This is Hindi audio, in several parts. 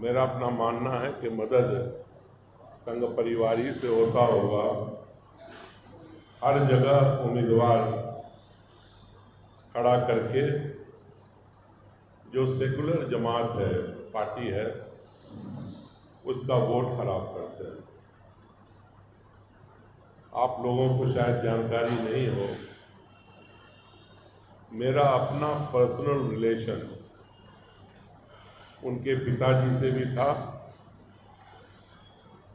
मेरा अपना मानना है कि मदद संघ परिवार ही से होता होगा। हर जगह उम्मीदवार खड़ा करके जो सेकुलर जमात है, पार्टी है, उसका वोट खराब करते हैं। आप लोगों को शायद जानकारी नहीं हो, मेरा अपना पर्सनल रिलेशन उनके पिताजी से भी था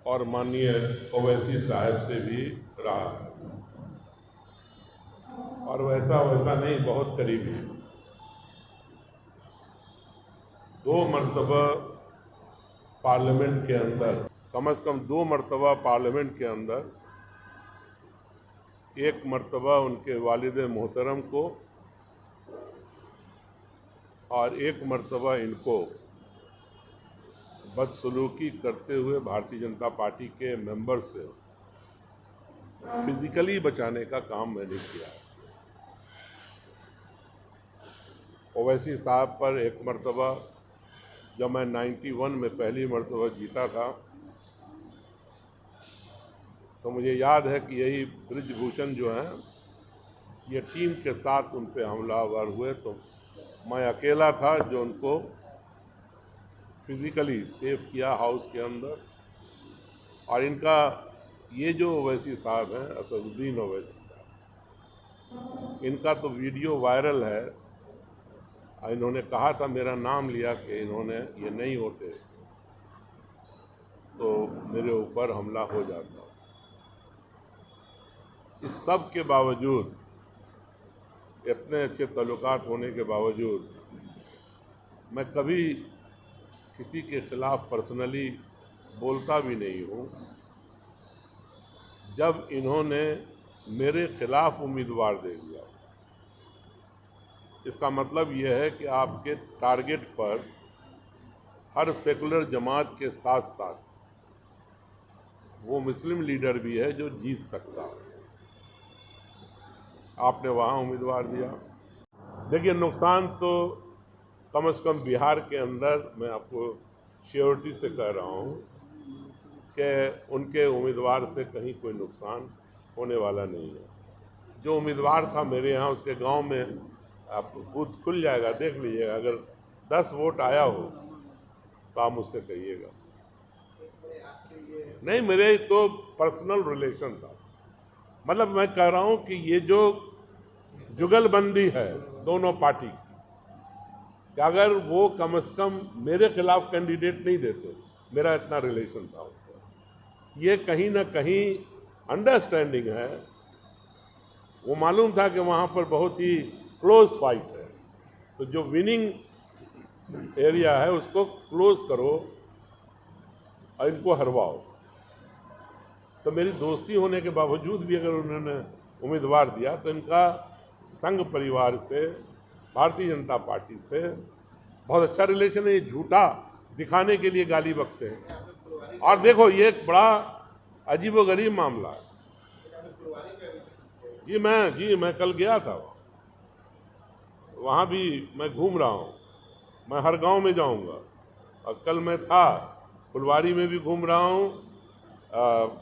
और माननीय ओवैसी साहब से भी रहा है, और वैसा नहीं, बहुत करीबी। 2 मरतबा पार्लियामेंट के अंदर, कम से कम 2 मरतबा पार्लियामेंट के अंदर, 1 मरतबा उनके वालिद मोहतरम को और 1 मरतबा इनको बदसलूकी करते हुए भारतीय जनता पार्टी के मेंबर से फिजिकली बचाने का काम मैंने किया। ओवैसी साहब पर 1 मरतबा जब मैं 91 में पहली मरतबा जीता था, तो मुझे याद है कि यही ब्रिजभूषण जो हैं, ये टीम के साथ उन पे हमलावर हुए, तो मैं अकेला था जो उनको फिजिकली सेव किया हाउस के अंदर। और इनका ये जो ओवैसी साहब हैं, असदुद्दीन ओवैसी साहब, इनका तो वीडियो वायरल है। इन्होंने कहा था, मेरा नाम लिया कि इन्होंने ये नहीं होते तो मेरे ऊपर हमला हो जाता। इस सब के बावजूद, इतने अच्छे ताल्लुकात होने के बावजूद, मैं कभी किसी के खिलाफ पर्सनली बोलता भी नहीं हूँ। जब इन्होंने मेरे खिलाफ उम्मीदवार दे दिया, इसका मतलब यह है कि आपके टारगेट पर हर सेकुलर जमात के साथ साथ वो मुस्लिम लीडर भी है जो जीत सकता है। आपने वहाँ उम्मीदवार दिया। देखिए, नुकसान तो कम से कम बिहार के अंदर, मैं आपको श्योरिटी से कह रहा हूँ कि उनके उम्मीदवार से कहीं कोई नुकसान होने वाला नहीं है। जो उम्मीदवार था मेरे यहाँ, उसके गांव में आप बूथ खुल जाएगा, देख लीजिएगा। अगर 10 वोट आया हो तो आप मुझसे कहिएगा। नहीं, मेरे तो पर्सनल रिलेशन था। मतलब मैं कह रहा हूँ कि ये जो जुगलबंदी है दोनों पार्टी की, कि अगर वो कम से कम मेरे खिलाफ कैंडिडेट नहीं देते, मेरा इतना रिलेशन था उनका, ये कहीं ना कहीं अंडरस्टैंडिंग है। वो मालूम था कि वहाँ पर बहुत ही क्लोज फाइट है, तो जो विनिंग एरिया है उसको क्लोज करो और इनको हरवाओ। तो मेरी दोस्ती होने के बावजूद भी अगर उन्होंने उम्मीदवार दिया, तो इनका संघ परिवार से, भारतीय जनता पार्टी से बहुत अच्छा रिलेशन है। ये झूठा दिखाने के लिए गाली बकते हैं। और देखो, ये एक बड़ा अजीबोगरीब मामला है। जी मैं कल गया था, वहाँ भी मैं घूम रहा हूँ। मैं हर गांव में जाऊँगा, और कल मैं था फुलवारी में भी घूम रहा हूँ।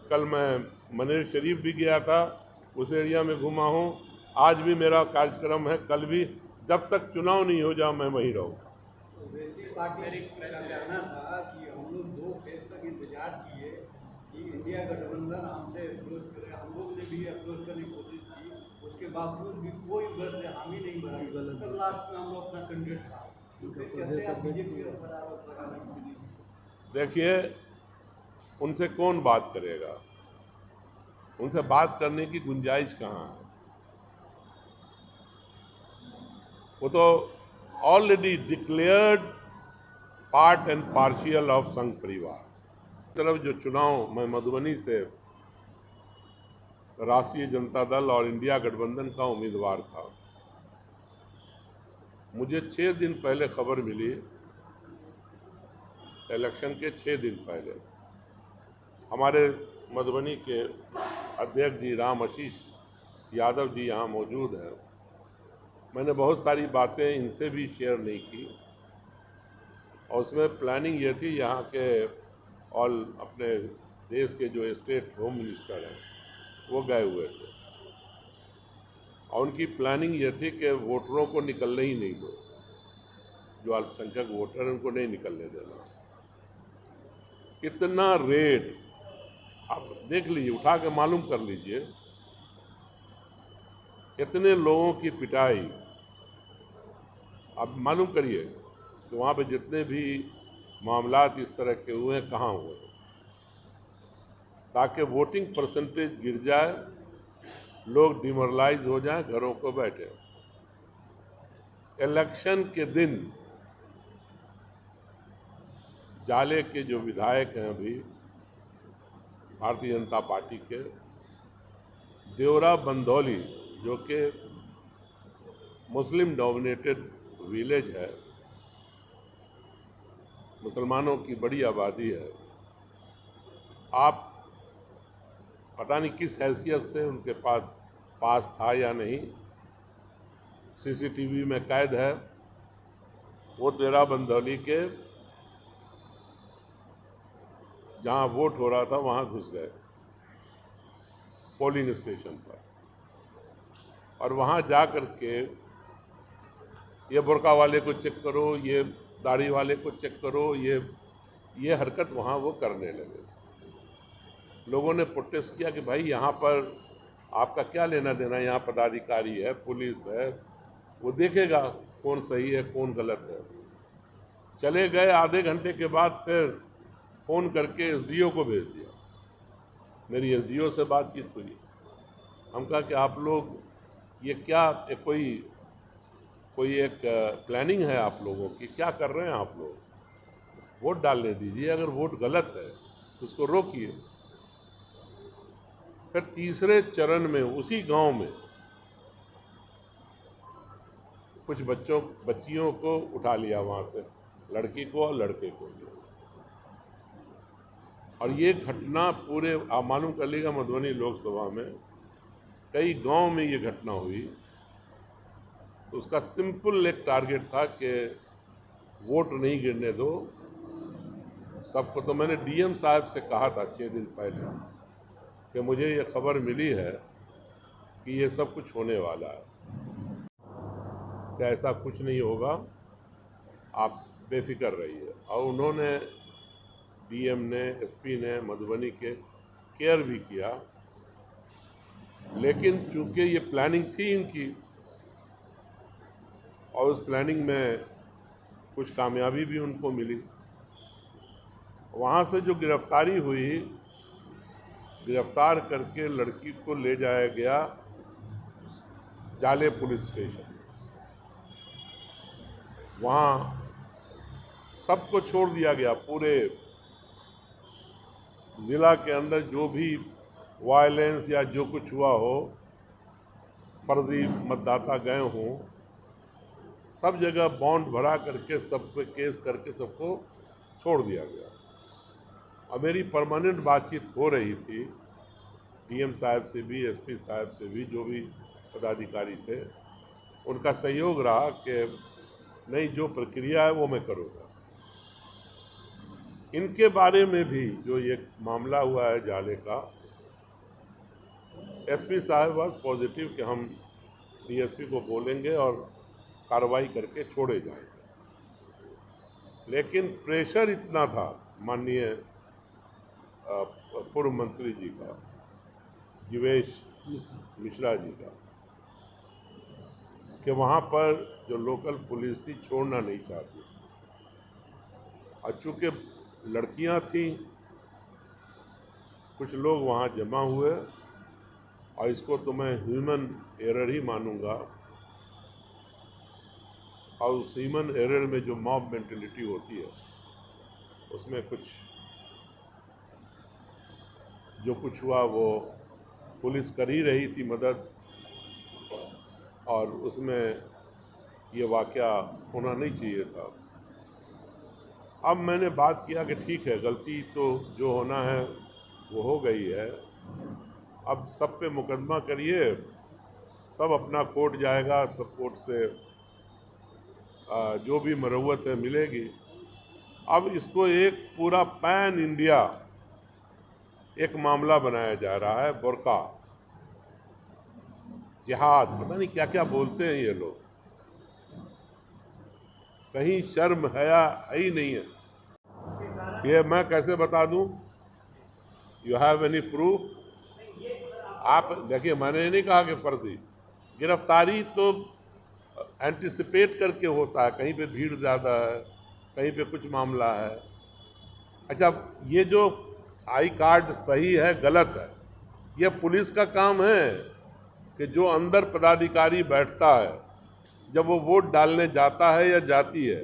कल मैं मनेर शरीफ भी गया था, उस एरिया में घूमा हूँ। आज भी मेरा कार्यक्रम है, कल भी। जब तक चुनाव नहीं हो जाए मैं वहीं रहूँगा। पार्टी का कहना था कि हम लोग 2 फेज तक इंतजार किए कि इंडिया गठबंधन हमसे अप्रोच करे, हम लोग ने भी अप्रोच करने की कोशिश की, उसके बावजूद भी कोई उधर से हामी नहीं भरा। कल लास्ट में हम लोग अपना कैंडिडेट था। देखिए, उनसे कौन बात करेगा? उनसे बात करने की गुंजाइश कहाँ है? वो तो already declared part and partial of संघ परिवार। तरफ जो चुनाव मैं मधुबनी से राष्ट्रीय जनता दल और इंडिया गठबंधन का उम्मीदवार था, मुझे 6 दिन पहले खबर मिली, इलेक्शन के 6 दिन पहले। हमारे मधुबनी के अध्यक्ष जी राम आशीष यादव जी यहाँ मौजूद हैं। मैंने बहुत सारी बातें इनसे भी शेयर नहीं की, और उसमें प्लानिंग ये थी, यहाँ के ऑल अपने देश के जो स्टेट होम मिनिस्टर हैं वो गए हुए थे, और उनकी प्लानिंग ये थी कि वोटरों को निकलने ही नहीं दो, जो अल्पसंख्यक वोटर हैं उनको नहीं निकलने देना। इतना रेट आप देख लीजिए, उठा के मालूम कर लीजिए, इतने लोगों की पिटाई। आप मालूम करिए कि वहाँ पे जितने भी मामलात इस तरह के हुए हैं कहाँ हुए, ताकि वोटिंग परसेंटेज गिर जाए, लोग डिमोरलाइज हो जाएं, घरों को बैठे। इलेक्शन के दिन जाले के जो विधायक हैं अभी भारतीय जनता पार्टी के, देवरा बंदौली जो कि मुस्लिम डोमिनेटेड विलेज है, मुसलमानों की बड़ी आबादी है, आप पता नहीं किस हैसियत से उनके पास था या नहीं, सीसीटीवी में कैद है, वो देवरा बंदौली के जहाँ वोट हो रहा था वहाँ घुस गए पोलिंग स्टेशन पर, और वहाँ जा कर के ये बुर्का वाले को चेक करो, ये दाढ़ी वाले को चेक करो, ये हरकत वहाँ वो करने लगे। लोगों ने प्रोटेस्ट किया कि भाई यहाँ पर आपका क्या लेना देना, यहाँ पदाधिकारी है, पुलिस है, वो देखेगा कौन सही है कौन गलत है। चले गए, आधे घंटे के बाद फिर फ़ोन करके एसडीओ को भेज दिया। मेरी एसडीओ से बातचीत हुई, हम कहा कि आप लोग ये क्या कोई एक प्लानिंग है आप लोगों की, क्या कर रहे हैं आप लोग, वोट डालने दीजिए, अगर वोट गलत है तो उसको रोकिए। फिर तीसरे चरण में उसी गांव में कुछ बच्चियों को उठा लिया वहाँ से, लड़की को और लड़के को लिया, और ये घटना पूरे आप मालूम कर लीजिएगा, मधुबनी लोकसभा में कई गांव में ये घटना हुई। तो उसका सिंपल एक टारगेट था कि वोट नहीं गिरने दो सबको। तो मैंने डीएम साहब से कहा था 6 दिन पहले कि मुझे ये खबर मिली है कि ये सब कुछ होने वाला है, कि ऐसा कुछ नहीं होगा, आप बेफिक्र रहिए। और उन्होंने, डीएम ने, एसपी ने मधुबनी के केयर भी किया, लेकिन चूंकि ये प्लानिंग थी इनकी और उस प्लानिंग में कुछ कामयाबी भी उनको मिली। वहाँ से जो गिरफ्तारी हुई, गिरफ्तार करके लड़की को ले जाया गया जाले पुलिस स्टेशन। वहाँ सबको छोड़ दिया गया, पूरे ज़िला के अंदर जो भी वायलेंस या जो कुछ हुआ हो, फर्जी मतदाता गए हों, सब जगह बॉन्ड भरा करके सब पे केस करके सबको छोड़ दिया गया। अब मेरी परमानेंट बातचीत हो रही थी डीएम साहब से भी, एसपी साहब से भी, जो भी पदाधिकारी थे, उनका सहयोग रहा कि नहीं, जो प्रक्रिया है वो मैं करूँगा। इनके बारे में भी जो ये मामला हुआ है जाले का, एसपी साहब वाज पॉजिटिव कि हम डीएसपी को बोलेंगे और कार्रवाई करके छोड़े जाएंगे, लेकिन प्रेशर इतना था माननीय पूर्व मंत्री जी का, जीवेश मिश्रा जी का, कि वहाँ पर जो लोकल पुलिस थी छोड़ना नहीं चाहती थी। और चूँकि लड़कियाँ थीं, कुछ लोग वहाँ जमा हुए, और इसको तो मैं ह्यूमन एरर ही मानूंगा। और उस ह्यूमन एरर में जो मॉब मेंटेलिटी होती है, उसमें जो कुछ हुआ वो पुलिस कर ही रही थी मदद, और उसमें ये वाक़या होना नहीं चाहिए था। अब मैंने बात किया कि ठीक है, गलती तो जो होना है वो हो गई है, अब सब पे मुकदमा करिए, सब अपना कोर्ट जाएगा, सब कोर्ट से जो भी मरवत है मिलेगी। अब इसको एक पूरा पैन इंडिया एक मामला बनाया जा रहा है। बुर्का, जिहाद, पता नहीं क्या क्या बोलते हैं ये लोग, कहीं शर्म हया है ही नहीं है। ये मैं कैसे बता दूं? You have any proof? आप देखिए, मैंने नहीं कहा कि फर्जी। गिरफ्तारी तो एंटिसिपेट करके होता है, कहीं पे भीड़ ज़्यादा है, कहीं पे कुछ मामला है। अच्छा, ये जो आई कार्ड सही है गलत है, ये पुलिस का काम है कि जो अंदर पदाधिकारी बैठता है, जब वो वोट डालने जाता है या जाती है,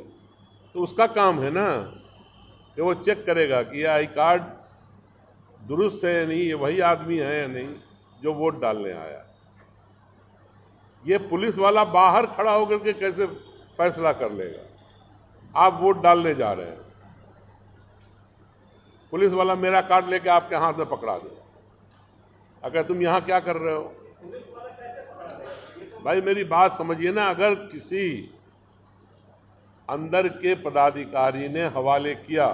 तो उसका काम है ना कि वो चेक करेगा कि ये आई कार्ड दुरुस्त है या नहीं, ये वही आदमी है या नहीं जो वोट डालने आया। ये पुलिस वाला बाहर खड़ा होकर के कैसे फैसला कर लेगा? आप वोट डालने जा रहे हैं, पुलिस वाला मेरा कार्ड लेके आपके हाथ में पकड़ा देगा, अगर तुम यहाँ क्या कर रहे हो? भाई मेरी बात समझिए ना। अगर किसी अंदर के पदाधिकारी ने हवाले किया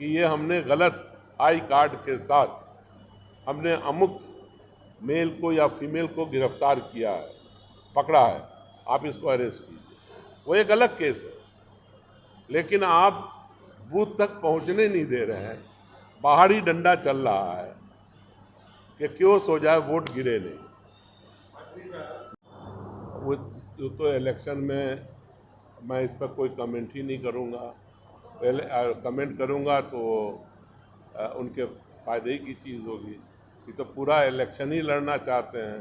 कि ये हमने गलत आई कार्ड के साथ हमने अमुक मेल को या फीमेल को गिरफ्तार किया है, पकड़ा है, आप इसको अरेस्ट कीजिए, वो एक अलग केस है। लेकिन आप बूथ तक पहुंचने नहीं दे रहे हैं, बाहर ही डंडा चल रहा है कि क्यों सो जाए, वोट गिरे नहीं। वो तो इलेक्शन में मैं इस पर कोई कमेंट ही नहीं करूँगा। कमेंट करूँगा तो उनके फ़ायदे ही की चीज़ होगी। ये तो पूरा इलेक्शन ही लड़ना चाहते हैं,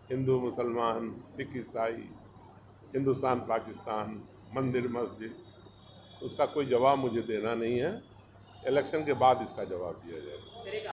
हिंदू मुसलमान, सिख ईसाई, हिंदुस्तान पाकिस्तान, मंदिर मस्जिद। उसका कोई जवाब मुझे देना नहीं है, इलेक्शन के बाद इसका जवाब दिया जाएगा।